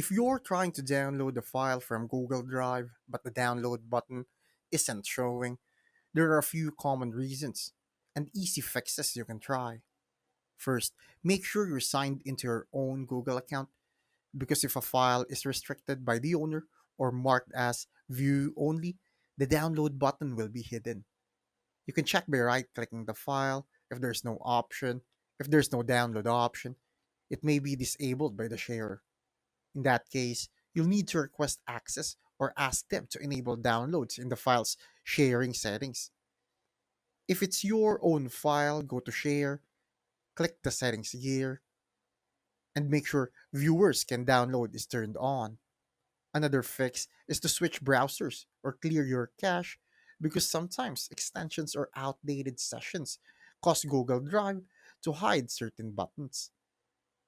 If you're trying to download a file from Google Drive but the download button isn't showing, there are a few common reasons and easy fixes you can try. First, make sure you're signed into your own Google account because if a file is restricted by the owner or marked as view only, the download button will be hidden. You can check by right clicking the file if there's no download option, it may be disabled by the sharer. In that case, you'll need to request access or ask them to enable downloads in the file's sharing settings. If it's your own file, go to Share, click the Settings gear, and make sure Viewers can download is turned on. Another fix is to switch browsers or clear your cache because sometimes extensions or outdated sessions cause Google Drive to hide certain buttons.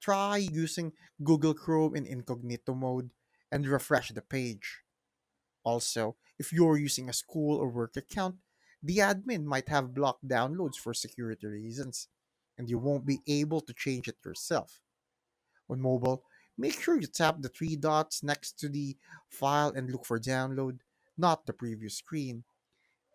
Try using Google Chrome in incognito mode and refresh the page. Also, if you're using a school or work account, the admin might have blocked downloads for security reasons, and you won't be able to change it yourself. On mobile, make sure you tap the three dots next to the file and look for download, not the previous screen.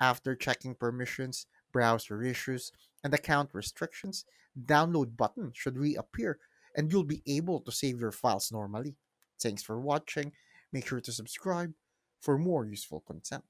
After checking permissions, browser issues, and account restrictions, download button should reappear and you'll be able to save your files normally. Thanks for watching. Make sure to subscribe for more useful content.